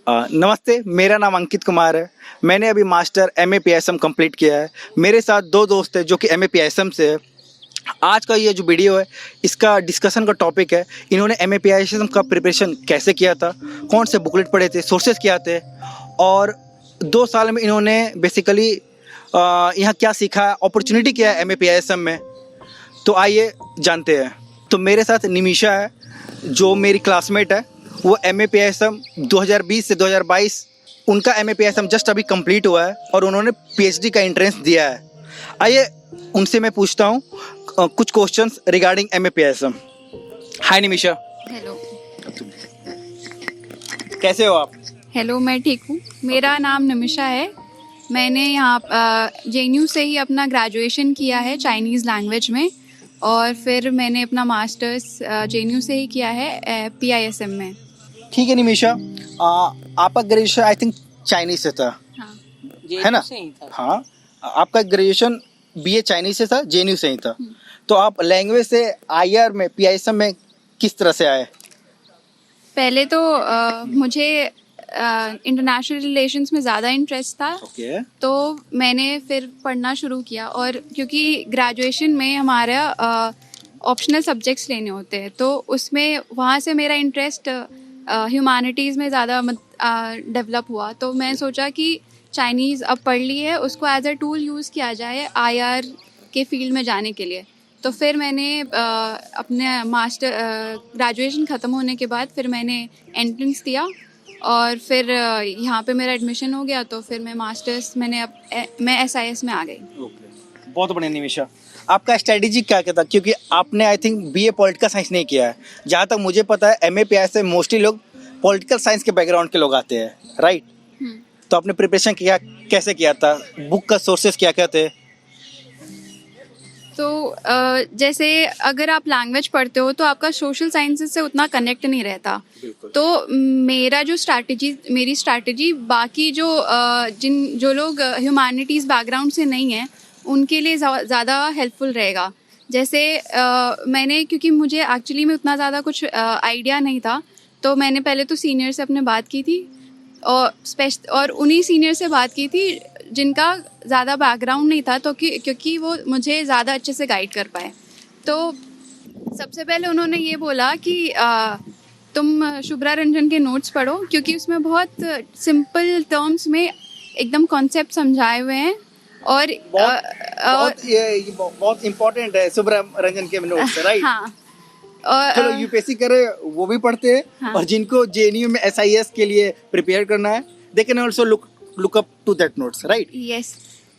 नमस्ते, मेरा नाम अंकित कुमार है। मैंने अभी मास्टर एमए पीएसएम कंप्लीट किया है। मेरे साथ दो दोस्त हैं जो कि एमए पीएसएम से है। आज का ये जो वीडियो है, इसका डिस्कशन का टॉपिक है, इन्होंने एमए पीएसएम का प्रिपरेशन कैसे किया था, कौन से बुकलेट पढ़े थे, सोर्सेज क्या थे, और 2 साल में इन्होंने बेसिकली यहाँ क्या सीखा, अपॉर्चुनिटी क्या है एमए पीएसएम में। तो आइए जानते हैं। तो मेरे साथ निमिषा है, जो मेरी क्लासमेट है। वो एमए पीएसएम 2020 से 2022 उनका एमए पीएसएम जस्ट अभी कंप्लीट हुआ है और उन्होंने पीएचडी का एंट्रेंस दिया है। आइए उनसे मैं पूछता हूँ कुछ क्वेश्चंस रिगार्डिंग एमए पीएसएम। हाय निमिषा। हेलो। कैसे हो आप? हेलो, मैं ठीक हूँ। मेरा नाम निमिषा है। मैंने यहाँ जेएनयू से ही अपना ग्रेजुएशन किया है चाइनीज़ लैंग्वेज में, और फिर मैंने अपना मास्टर्स जेएनयू से ही किया है पीआईएसएम में। ठीक है निमिषा, आपका ग्रेजुएशन आई थिंक चाइनीज से था। हाँ, है ना? हाँ, आपका ग्रेजुएशन बीए चाइनीज से था, जेएनयू से ही था। तो आप लैंग्वेज से आईआर में पीआईएसएम में किस तरह से आए? पहले तो मुझे इंटरनेशनल रिलेशंस में ज़्यादा इंटरेस्ट था। ओके। तो मैंने फिर पढ़ना शुरू किया, और क्योंकि ग्रेजुएशन में हमारा ऑप्शनल सब्जेक्ट्स लेने होते हैं, तो उसमें वहाँ से मेरा इंटरेस्ट ह्यूमैनिटीज़ में ज़्यादा डेवलप हुआ। तो मैं सोचा कि चाइनीज़ अब पढ़ ली है, उसको एज अ टूल यूज़ किया जाए आईआर के फील्ड में जाने के लिए। तो फिर मैंने अपने मास्टर ग्रेजुएशन ख़त्म होने के बाद फिर मैंने एंट्रेंस दिया, और फिर यहाँ पे मेरा एडमिशन हो गया। तो फिर मैं मास्टर्स मैं एसआईएस में आ गई। बहुत बढ़िया निमिषा। आपका स्ट्रेटेजी क्या क्या था? क्योंकि आपने I think BA political science नहीं किया है। जहाँ तक मुझे पता है एमए पीएसएम से मोस्टली लोग पॉलिटिकल साइंस के बैकग्राउंड के लोग आते हैं, राइट? तो आपने प्रिपरेशन कैसे किया था? बुक का सोर्सेज क्या क्या थे? तो जैसे अगर आप लैंग्वेज पढ़ते हो तो आपका सोशल साइंसेस से उतना कनेक्ट नहीं रहता। तो मेरी स्ट्रैटेजी बाकी जो लोग ह्यूमैनिटीज़ बैकग्राउंड से नहीं हैं उनके लिए ज़्यादा हेल्पफुल रहेगा। जैसे मैंने, क्योंकि मुझे एक्चुअली में उतना ज़्यादा कुछ आइडिया नहीं था, तो मैंने पहले तो सीनियर से अपने बात की थी, और उन्हीं सीनियर से बात की थी जिनका ज़्यादा बैकग्राउंड नहीं था, तो क्योंकि वो मुझे ज़्यादा अच्छे से गाइड कर पाए। तो सबसे पहले उन्होंने ये बोला कि तुम शुभ्रा रंजन के नोट्स पढ़ो, क्योंकि उसमें बहुत सिंपल टर्म्स में एकदम कॉन्सेप्ट समझाए हुए हैं, और बहुत इम्पोर्टेंट है शुभ्रा रंजन के नोट्स, राइट? हाँ। चलो यूपीएससी करे वो भी पढ़ते हैं। हाँ। और जिनको जेएनयू में एसआईएस के लिए प्रिपेयर करना है, they can also look up to that notes, right? Yes.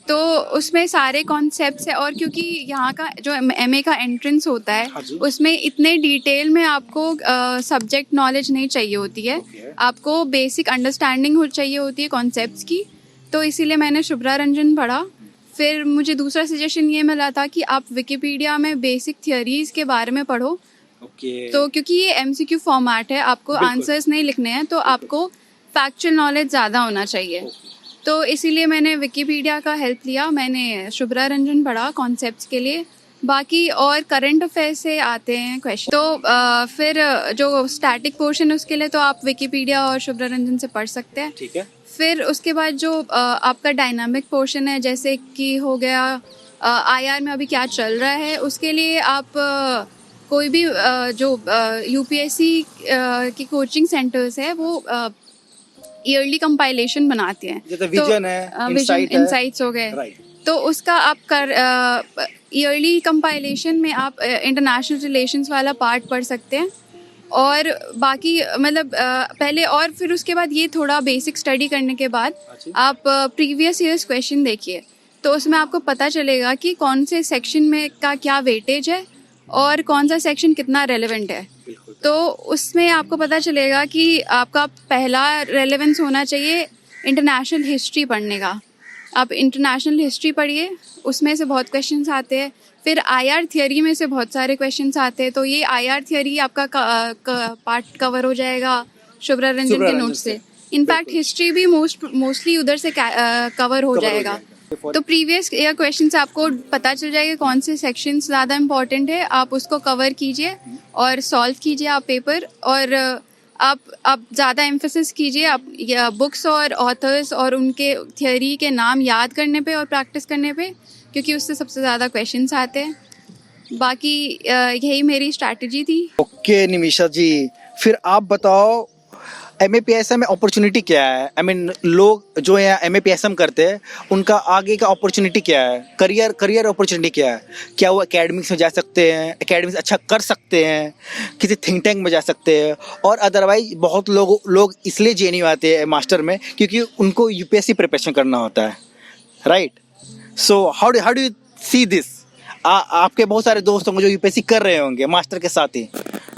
तो उसमें सारे कॉन्सेप्ट्स है, और क्योंकि यहाँ का जो एमए का एंट्रेंस होता है, हाँ, उसमें इतने डिटेल में आपको सब्जेक्ट नॉलेज नहीं चाहिए होती है। आपको बेसिक अंडरस्टैंडिंग चाहिए होती है कॉन्सेप्ट्स की। तो इसीलिए मैंने शुभ्रा रंजन पढ़ा। फिर मुझे दूसरा सजेशन ये मिला था कि आप विकिपीडिया में बेसिक थियरीज के बारे में पढ़ो। तो क्योंकि ये एमसीक्यू फॉर्मेट है, आपको आंसर्स नहीं लिखने हैं, तो आपको फैक्चुअल नॉलेज ज़्यादा होना चाहिए। तो इसीलिए मैंने विकिपीडिया का हेल्प लिया। मैंने शुभ्रा रंजन पढ़ा कॉन्सेप्ट्स के लिए। बाकी और करंट अफेयर से आते हैं क्वेश्चन, तो फिर जो स्टैटिक पोर्शन है उसके लिए तो आप विकिपीडिया और शुभ्रा रंजन से पढ़ सकते हैं। ठीक है। फिर उसके बाद जो आपका डायनामिक पोर्शन है, जैसे कि हो गया आईआर में अभी क्या चल रहा है, उसके लिए आप कोई भी जो यूपीएससी की कोचिंग सेंटर्स है वो ईयरली कंपाइलेशन बनाते हैं। जैसे विजन है, इनसाइट्स हो गए, तो उसका आप ईयरली कंपाइलेशन में आप इंटरनेशनल रिलेशंस वाला पार्ट पढ़ सकते हैं। और बाकी मतलब पहले, और फिर उसके बाद ये थोड़ा बेसिक स्टडी करने के बाद आप प्रीवियस ईयर्स क्वेश्चन देखिए, तो उसमें आपको पता चलेगा कि कौन से सेक्शन में का क्या वेटेज है और कौन सा सेक्शन कितना रेलेवेंट है। तो उसमें आपको पता चलेगा कि आपका पहला रेलेवेंस होना चाहिए इंटरनेशनल हिस्ट्री पढ़ने का। आप इंटरनेशनल हिस्ट्री पढ़िए, उसमें से बहुत क्वेश्चंस आते हैं। फिर आईआर थियरी में से बहुत सारे क्वेश्चंस आते हैं, तो ये आईआर थियरी आपका पार्ट कवर हो जाएगा शुभ्रा रंजन के नोट से। इनफैक्ट हिस्ट्री भी मोस्टली उधर से कवर हो जाएगा। तो प्रीवियस ईयर क्वेश्चन से आपको पता चल जाएगा कौन से सेक्शंस ज़्यादा इम्पोर्टेंट है, आप उसको कवर कीजिए और सॉल्व कीजिए आप पेपर। और आप ज़्यादा एम्फेसिस कीजिए आप बुक्स और ऑथर्स और उनके थियोरी के नाम याद करने पे और प्रैक्टिस करने पे, क्योंकि उससे सबसे ज़्यादा क्वेश्चंस आते हैं। बाकी यही मेरी स्ट्रैटेजी थी। ओके निमिषा जी, फिर आप बताओ MAPSM में अपॉर्चुनिटी क्या है? आई मीन लोग जो यहाँ MAPSM करते हैं उनका आगे का अपॉर्चुनिटी क्या है? करियर अपॉर्चुनिटी क्या है? क्या वो एकेडमिक्स में जा सकते हैं, एकेडमिक्स अच्छा कर सकते हैं, किसी थिंक टैंक में जा सकते हैं? और अदरवाइज बहुत लोग इसलिए JNU आते हैं मास्टर में क्योंकि उनको UPSC प्रिपरेशन करना होता है, right? So how do you see this? आपके बहुत सारे दोस्त होंगे जो UPSC कर रहे होंगे मास्टर के साथ ही,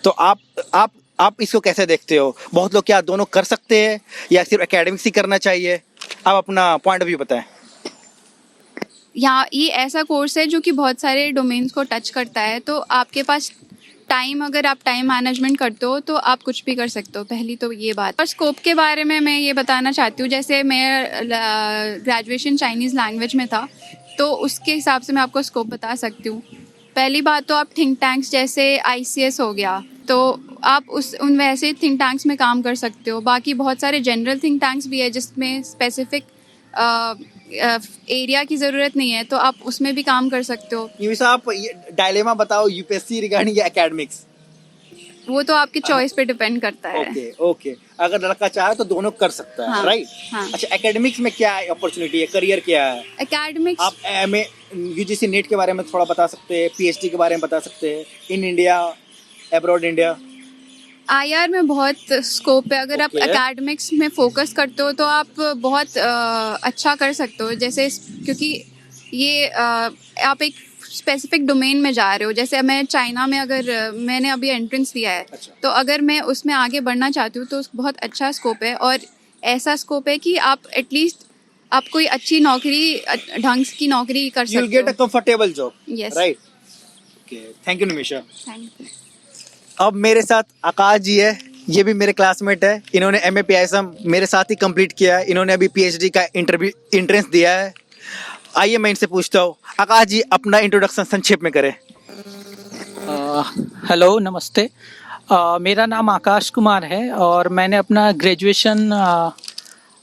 तो आप इसको कैसे देखते हो? बहुत लोग क्या दोनों कर सकते हैं या सिर्फ एकेडमिक्स ही करना चाहिए? आप अपना पॉइंट ऑफ व्यू बताएं। यहाँ ये ऐसा कोर्स है जो कि बहुत सारे डोमेन्स को टच करता है, तो आपके पास अगर आप टाइम मैनेजमेंट करते हो तो आप कुछ भी कर सकते हो, पहली तो ये बात। और स्कोप के बारे में मैं ये बताना चाहती हूँ, जैसे मैं ग्रेजुएशन चाइनीज़ लैंग्वेज में था, तो उसके हिसाब से मैं आपको स्कोप बता सकती हूँ। पहली बात तो आप थिंक टैंक्स जैसे ICS हो गया, तो आप उन वैसे थिंक टैंक्स में काम कर सकते हो। बाकी बहुत सारे जनरल थिंक टैंक्स भी है जिसमें स्पेसिफिक एरिया की ज़रूरत नहीं है, तो आप उसमें भी काम कर सकते हो। निमिषा, आप डायलेमा बताओ UPSC रिगार्डिंग एकेडमिक्स। वो तो आपके चॉइस पे डिपेंड करता है। ओके, अगर लड़का चाहे तो दोनों कर सकता है, हाँ, राइट? हाँ। अच्छा, एकेडमिक्स में क्या अपॉर्चुनिटी है, करियर क्या है? एकेडमिक्स आप MA UGC नेट के बारे में थोड़ा बता सकते हैं, PhD के बारे में बता सकते हैं, in India, abroad India? IR में बहुत स्कोप है। अगर आप Okay. एकेडमिक्स में फोकस करते हो तो आप बहुत अच्छा कर सकते हो, जैसे क्योंकि ये आप एक स्पेसिफिक डोमेन में जा रहे हो। जैसे मैं चाइना में अगर मैंने अभी एंट्रेंस दिया है, अच्छा। तो अगर मैं उसमें आगे बढ़ना चाहती हूँ तो बहुत अच्छा स्कोप है, और ऐसा स्कोप है कि आप एटलीस्ट आप कोई अच्छी नौकरी ढंग की नौकरी कर You'll सकते get a हो। comfortable job, Yes. right? Okay, thank you Nimisha. Thank you. अब मेरे साथ आकाश जी है, ये भी मेरे क्लासमेट है। इन्होंने MAPSM मेरे साथ ही कंप्लीट किया है। इन्होंने अभी PhD का एंट्रेंस दिया है। आइए मैं इनसे पूछता हूँ, आकाश जी अपना इंट्रोडक्शन संक्षेप में करें। हेलो, नमस्ते। मेरा नाम आकाश कुमार है और मैंने अपना graduation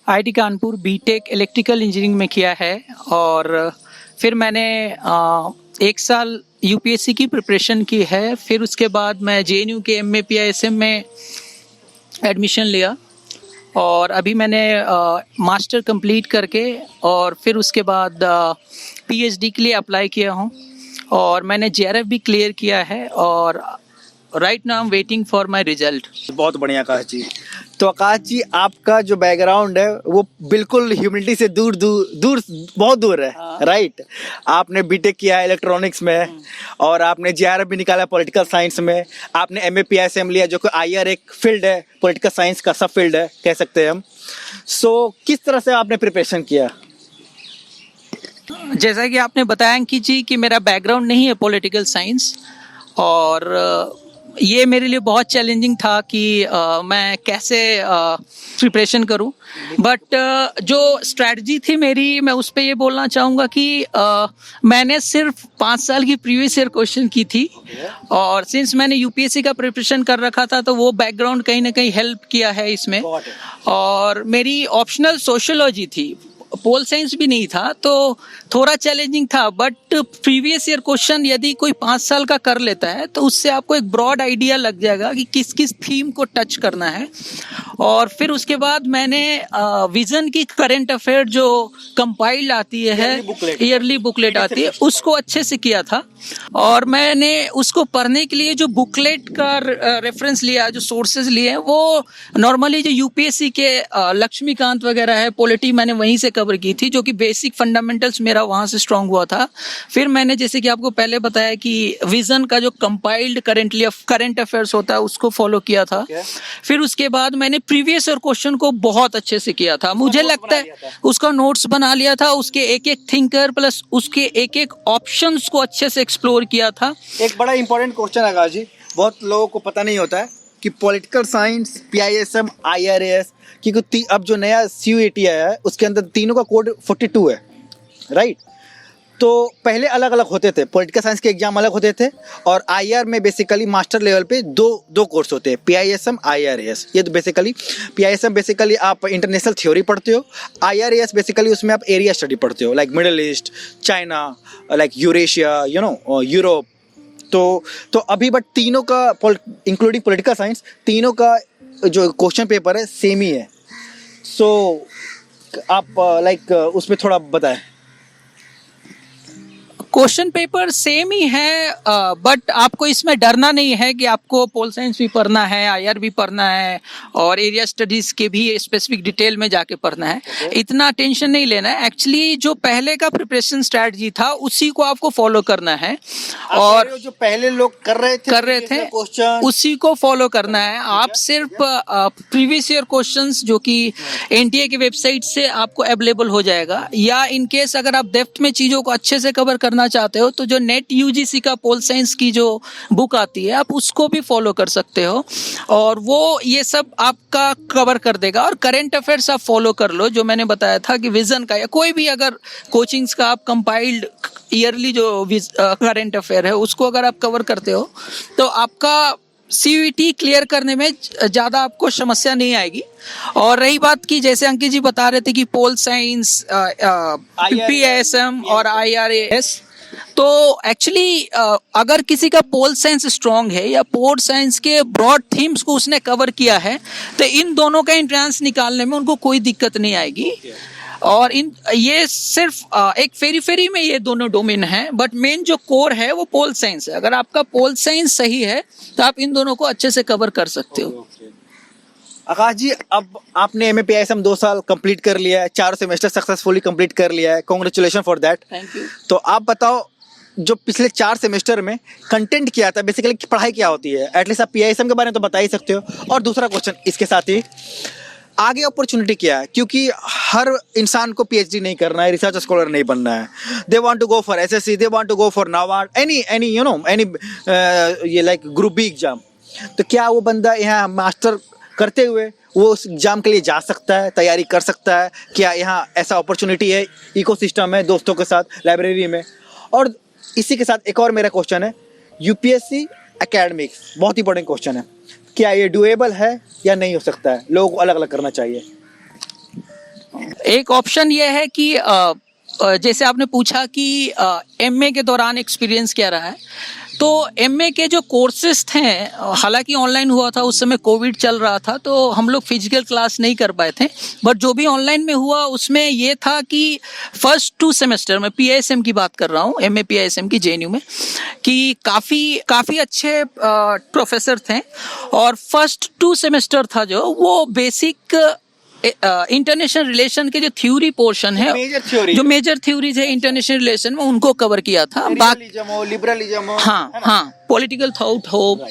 IIT Kanpur BTech electrical engineering में किया है, और फिर मैंने 1 साल UPSC की प्रिपरेशन की है। फिर उसके बाद मैं JNU के MAPSM में एडमिशन लिया, और अभी मैंने मास्टर कंप्लीट करके और फिर उसके बाद PhD के लिए अप्लाई किया हूँ, और मैंने JRF भी क्लियर किया है, और right now I am waiting for my result. बहुत बढ़िया आकाश जी। तो आकाश जी, आपका जो बैकग्राउंड है वो बिल्कुल ह्यूमैनिटी से बहुत दूर है, राइट? आपने BTech किया है इलेक्ट्रॉनिक्स में, और आपने JRF भी निकाला पॉलिटिकल साइंस में। आपने MAPSM लिया जो कि IR एक फील्ड है, पॉलिटिकल साइंस का सब फील्ड है कह सकते हैं हम। सो किस तरह से आपने प्रिपरेशन किया? जैसा कि आपने बताया अंकित जी कि मेरा बैकग्राउंड नहीं है पॉलिटिकल साइंस, और ये मेरे लिए बहुत चैलेंजिंग था कि मैं कैसे प्रिपरेशन करूं। बट जो स्ट्रैटेजी थी मेरी, मैं उस पर ये बोलना चाहूँगा कि मैंने सिर्फ 5 साल की प्रीवियस ईयर क्वेश्चन की थी, और सिंस मैंने UPSC का प्रिपरेशन कर रखा था तो वो बैकग्राउंड कहीं ना कहीं हेल्प किया है इसमें। और मेरी ऑप्शनल सोशियोलॉजी थी, पोल साइंस भी नहीं था, तो थोड़ा चैलेंजिंग था। बट प्रीवियस ईयर क्वेश्चन यदि कोई 5 साल का कर लेता है तो उससे आपको एक ब्रॉड आइडिया लग जाएगा कि किस किस थीम को टच करना है। और फिर उसके बाद मैंने विजन की करंट अफेयर जो कंपाइल्ड आती है, ईयरली बुकलेट आती है, उसको अच्छे से किया था। और मैंने उसको पढ़ने के लिए जो बुकलेट का रेफरेंस लिया, जो सोर्सेज लिए हैं, वो नॉर्मली जो UPSC के लक्ष्मीकांत वगैरह है, पॉलिटी, मैंने वहीं से कवर की थी, जो कि बेसिक फंडामेंटल्स मेरा वहां से स्ट्रांग हुआ था। फिर मैंने जैसे कि आपको पहले बताया कि विजन का जो कंपाइल्ड करंट अफेयर्स होता है उसको फॉलो किया था। फिर उसके बाद मैंने प्रीवियस ईयर क्वेश्चन को बहुत अच्छे से किया था। मुझे लगता है उसका नोट्स बना लिया था, उसके एक एक थिंकर प्लस उसके एक एक ऑप्शंस को अच्छे से एक्सप्लोर किया था। एक बड़ा इंपॉर्टेंट क्वेश्चन है आकाश जी, बहुत लोगों को पता नहीं होता है कि पॉलिटिकल साइंस, PISM, IRAS अब जो नया CUET आया है उसके अंदर तीनों का कोड 42 है, राइट? तो पहले अलग अलग होते थे, पॉलिटिकल साइंस के एग्जाम अलग होते थे और आईआर में बेसिकली मास्टर लेवल पे दो कोर्स होते हैं, पीआईएसएम, आईआरएस। ये तो बेसिकली पीआईएसएम बेसिकली आप इंटरनेशनल थ्योरी पढ़ते हो, आईआरएस बेसिकली उसमें आप एरिया स्टडी पढ़ते हो, like middle east, China, like Eurasia, Europe. तो अभी बट तीनों का इंक्लूडिंग पॉलिटिकल साइंस, तीनों का जो क्वेश्चन पेपर है सेम ही है। सो आप लाइक उसमें थोड़ा बताएं। क्वेश्चन पेपर सेम ही है, बट आपको इसमें डरना नहीं है कि आपको पोल साइंस भी पढ़ना है, आईआर भी पढ़ना है और एरिया स्टडीज के भी स्पेसिफिक डिटेल में जाके पढ़ना है। इतना टेंशन नहीं लेना है। एक्चुअली जो पहले का प्रिपरेशन स्ट्रैटेजी था उसी को आपको फॉलो करना है और जो पहले लोग कर रहे थे क्वेश्चन उसी को फॉलो करना है। आप सिर्फ प्रीवियस ईयर क्वेश्चंस जो कि एनटीए की वेबसाइट से आपको अवेलेबल हो जाएगा, या इन केस अगर आप डेप्थ में चीजों को अच्छे से कवर करना चाहते हो तो जो नेट यूजीसी का पोल साइंस की जो बुक आती है आप उसको भी फॉलो कर सकते हो और वो ये सब आपका कवर कर देगा। और करंट अफेयर्स आप फॉलो कर लो, जो मैंने बताया था कि विजन का या कोई भी अगर कोचिंग्स का आप कंपाइल्ड ईयरली जो करंट अफेयर है उसको अगर आप कवर करते हो तो आपका सीयूईटी क्लियर करने में ज़्यादा आपको समस्या नहीं आएगी। और रही बात की जैसे अंकित जी बता रहे थे कि पोल साइंस, पीएसएम और आईआरएस, तो एक्चुअली अगर किसी का पोल साइंस स्ट्रांग है या पोल साइंस के ब्रॉड थीम्स को उसने कवर किया है तो इन दोनों का एंट्रेंस निकालने में उनको कोई दिक्कत नहीं आएगी। और ये सिर्फ एक फेरी में ये दोनों डोमेन हैं, बट मेन जो कोर है वो पोल साइंस है। अगर आपका पोल साइंस सही है तो आप इन दोनों को अच्छे से कवर कर सकते हो। आकाश जी, अब आपने एमए पीआईएसएम 2 साल कंप्लीट कर लिया है, 4 सेमेस्टर सक्सेसफुली कंप्लीट कर लिया है, congratulation for that. Thank you. तो आप बताओ, जो पिछले 4 सेमेस्टर में कंटेंट क्या था, बेसिकली पढ़ाई क्या होती है? एटलीस्ट आप पीआईएसएम के बारे में तो बता ही सकते हो। और दूसरा क्वेश्चन इसके साथ ही, आगे अपॉर्चुनिटी क्या है? क्योंकि हर इंसान को पीएचडी नहीं करना है, रिसर्च स्कॉलर नहीं बनना है। They want to go for SSC, they want to go for NABARD, any ये लाइक ग्रुप बी एग्जाम। तो क्या वो बंदा यहाँ मास्टर करते हुए वो उस एग्जाम के लिए जा सकता है, तैयारी कर सकता है? क्या यहाँ ऐसा अपॉर्चुनिटी है, इकोसिस्टम है दोस्तों के साथ, लाइब्रेरी में? और इसी के साथ एक और मेरा क्वेश्चन है, यूपीएससी एकेडमिक्स बहुत इंपॉर्टेंट क्वेश्चन है, क्या ये डुएबल है या नहीं हो सकता है? लोगों को अलग अलग करना चाहिए। एक ऑप्शन ये है कि जैसे आपने पूछा कि एमए के दौरान एक्सपीरियंस क्या रहा है, तो एमए के जो कोर्सेज थे, हालांकि ऑनलाइन हुआ था, उस समय कोविड चल रहा था तो हम लोग फिजिकल क्लास नहीं कर पाए थे, बट जो भी ऑनलाइन में हुआ उसमें ये था कि फर्स्ट 2 सेमेस्टर में, पीआईएसएम की बात कर रहा हूँ, एमए पीआईएसएम की जेएनयू में, कि काफ़ी अच्छे प्रोफेसर थे। और फर्स्ट 2 सेमेस्टर था जो वो बेसिक इंटरनेशनल रिलेशन के जो थ्योरी पोर्शन है, जो मेजर थ्योरीज है इंटरनेशनल रिलेशन में, उनको कवर किया था। लिबरलिज्म, हाँ, पॉलिटिकल थॉट हो।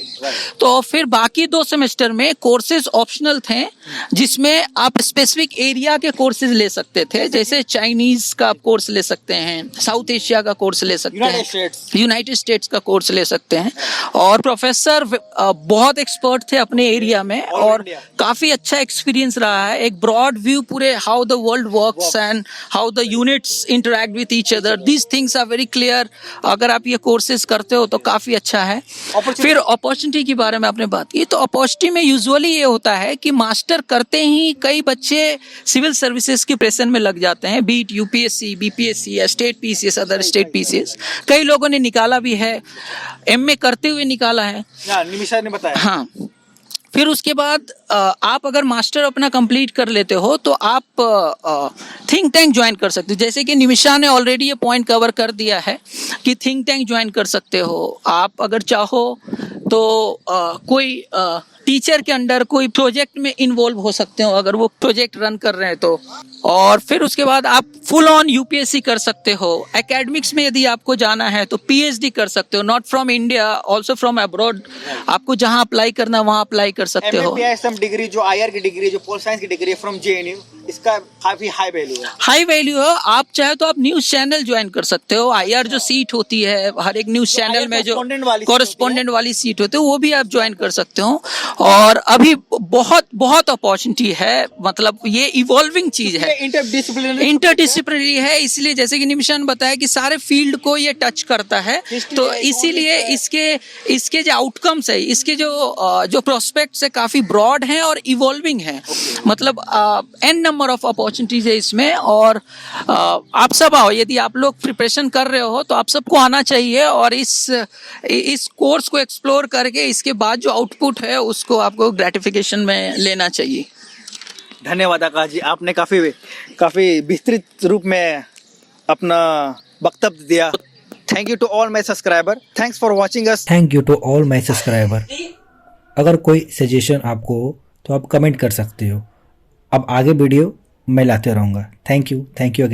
तो फिर बाकी 2 सेमेस्टर में कोर्सेज ऑप्शनल थे जिसमें आप स्पेसिफिक एरिया के कोर्सेज ले सकते थे, जैसे चाइनीज का आप कोर्स ले सकते हैं, साउथ एशिया का कोर्स ले सकते हैं, यूनाइटेड स्टेट्स का कोर्स ले सकते हैं। और प्रोफेसर बहुत एक्सपर्ट थे अपने एरिया में और काफी अच्छा एक्सपीरियंस रहा है, एक ब्रॉड व्यू पूरे how the world works and how the units interact with each other, these things are very clear. अगर आप ये कोर्सेज करते हो तो काफी अच्छा है। फिर अपॉर्चुनिटी के बारे में आपने बात की, तो अपॉर्चुनिटी में यूजुअली ये होता है कि मास्टर करते ही कई बच्चे सिविल सर्विसेज की प्रेशर में लग जाते हैं, बीट यूपीएससी, बीपीएससी या state PCS, other state PCS. कई लोगों ने निकाला भी है, एमए करते हुए निकाला है, निमिषा ने बताया। हाँ। फिर उसके बाद आप अगर मास्टर अपना कंप्लीट कर लेते हो तो आप थिंक टैंक ज्वाइन कर सकते हो, जैसे कि निमिषा ने ऑलरेडी ये पॉइंट कवर कर दिया है कि थिंक टैंक ज्वाइन कर सकते हो आप। अगर चाहो तो कोई टीचर के अंडर कोई प्रोजेक्ट में इन्वॉल्व हो सकते हो अगर वो प्रोजेक्ट रन कर रहे हैं तो। और फिर उसके बाद आप फुल ऑन यूपीएससी कर सकते हो। एकेडमिक्स में यदि आपको जाना है तो पीएचडी कर सकते हो, not from India, also from abroad. आपको जहां अप्लाई करना वहां अप्लाई कर सकते हो। एमए पीआईएसएम डिग्री जो आईआर की डिग्री, जो पोल साइंस की डिग्री फ्रॉम जेएनयू, इसका काफी हाई वैल्यू है। हाई वैल्यू है। आप चाहे तो आप न्यूज चैनल ज्वाइन कर सकते हो। आईआर जो सीट होती है हर एक न्यूज चैनल में, जो कॉरेस्पॉन्डेंट वाली सीट होती है, वो भी आप ज्वाइन कर सकते हो। और अभी बहुत बहुत अपॉर्चुनिटी है, मतलब ये इवॉल्विंग चीज है, इंटरडिसिप्लिनरी है। इसलिए जैसे कि निमिषा ने बताया कि सारे फील्ड को ये टच करता है, तो इसीलिए इसके जो आउटकम्स है, इसके जो प्रोस्पेक्ट्स है काफी ब्रॉड हैं और इवॉल्विंग है। मतलब एन नंबर ऑफ अपॉर्चुनिटीज है इसमें। और आप सब आओ, यदि आप लोग प्रिपरेशन कर रहे हो तो आप सबको आना चाहिए और इस कोर्स को एक्सप्लोर करके इसके बाद जो आउटपुट है उसको आपको ग्रेटिफिकेशन में लेना चाहिए। धन्यवाद आकाश जी, आपने काफी विस्तृत रूप में अपना वक्तव्य दिया। Thank you to all my subscriber, thanks for watching us. Thank you to all my subscriber. अगर कोई सजेशन आपको हो तो आप कमेंट कर सकते हो। अब आगे वीडियो मैं लाते रहूँगा। Thank you again.